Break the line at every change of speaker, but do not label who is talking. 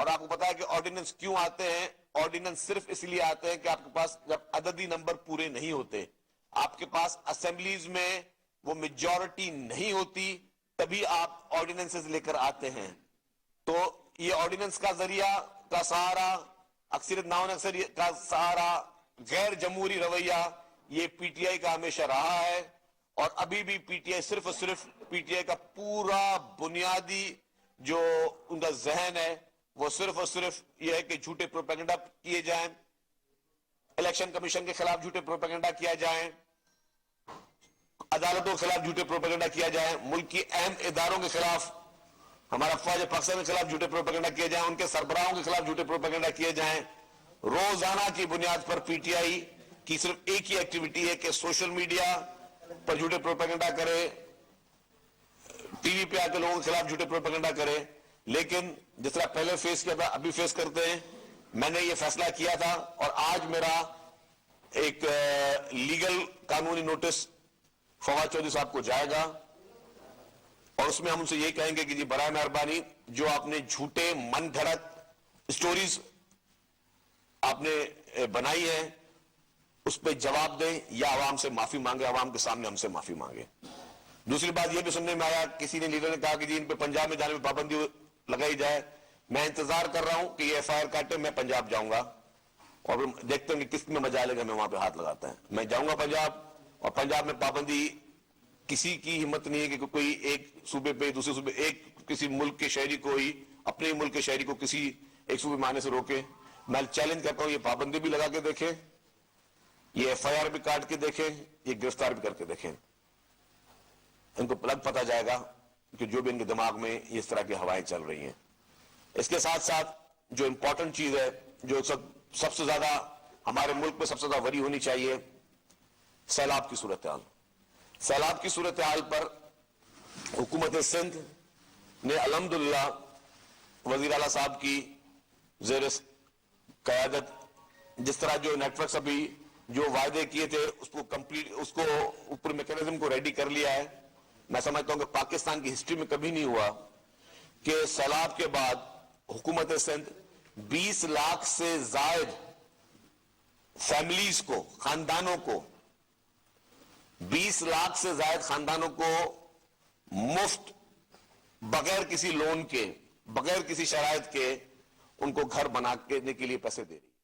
और आपको पता है कि ऑर्डिनेंस क्यों आते हैं? ऑर्डिनेंस सिर्फ इसलिए आते हैं कि आपके पास जब अददी नंबर पूरे नहीं होते, आपके पास असेंबलीज में वो मेजॉरिटी नहीं होती, तभी आप ऑर्डिनेंसेस लेकर आते हैं। तो ये ऑर्डिनेंस का जरिया का सहारा, अक्सरियत ना होने अक्सरियत का सहारा, गैर जमहूरी रवैया, ये पीटीआई का हमेशा रहा है। और अभी भी पीटीआई सिर्फ और सिर्फ पीटीआई का पूरा बुनियादी जो उनका जहन है वो सिर्फ और सिर्फ यह है कि झूठे प्रोपेगेंडा किए जाएं, इलेक्शन कमीशन के खिलाफ झूठे प्रोपेगेंडा किया जाए, अदालतों के खिलाफ झूठे प्रोपेगेंडा किया जाए, मुल्क की अहम इदारों के खिलाफ, हमारा फौज पाकिस्तान के खिलाफ झूठे प्रोपेगेंडा किए जाए, उनके सरबराहों के खिलाफ झूठे प्रोपेगेंडा किए जाए। रोजाना की बुनियाद पर पीटीआई की सिर्फ एक ही एक्टिविटी है कि सोशल मीडिया पर झूठे प्रोपेगेंडा करे, टीवी पे आकर लोगों के खिलाफ झूठे प्रोपेगेंडा करे। लेकिन जिस तरह पहले फेस किया था अभी फेस करते हैं। मैंने ये फैसला किया था और आज मेरा एक लीगल कानूनी नोटिस फवाद चौधरी साहब को जाएगा और उसमें हम उनसे यही कहेंगे कि जी बराए मेहरबानी जो आपने झूठे मन घड़त स्टोरीज आपने बनाई है उस पर जवाब दें या आवाम से माफी मांगे, आवाम के सामने हमसे माफी मांगे। दूसरी बात यह भी सुनने में आया, किसी ने लीडर ने कहा कि जी इन पे पंजाब में जाने में पाबंदी लगाई जाए। मैं इंतजार कर रहा हूं कि ये एफआईआर काटे, मैं पंजाब जाऊंगा और देखते हैं कि किस में मजा लेगा, मैं वहां पे हाथ लगाता है। मैं जाऊंगा पंजाब और पंजाब में पाबंदी किसी की हिम्मत नहीं है कि कोई एक सूबे पे दूसरे सूबे, एक किसी मुल्क के शहरी को ही, अपने मुल्क के शहरी को किसी एक सूबे में आने से रोके। मैं चैलेंज करता हूं ये पाबंदी भी लगा के देखें, ये एफआईआर भी काट के देखें, ये गिरफ्तार भी करके देखें। इनको लग पता जाएगा कि जो भी इनके दिमाग में इस तरह की हवाएं चल रही हैं। इसके साथ साथ जो इंपॉर्टेंट चीज है, जो सबसे ज्यादा हमारे मुल्क में सबसे ज्यादा वरी होनी चाहिए, सैलाब की सूरत हाल। सैलाब की सूरत हाल पर हुकूमत सिंध ने अल्हम्दुलिल्लाह वजीर आला साहब की ज़ेर क़यादत जिस तरह जो नेटवर्क अभी जो वायदे किए थे उसको कंप्लीट, उसको ऊपर मैकेनिज्म को रेडी कर लिया है। मैं समझता हूं कि पाकिस्तान की हिस्ट्री में कभी नहीं हुआ कि सैलाब के बाद हुकूमत सिंध 20 लाख से जायद फैमिलीज को, खानदानों को, 20 लाख से जायद खानदानों को मुफ्त, बगैर किसी लोन के, बगैर किसी शराइत के उनको घर बनाने के लिए पैसे दे रही है।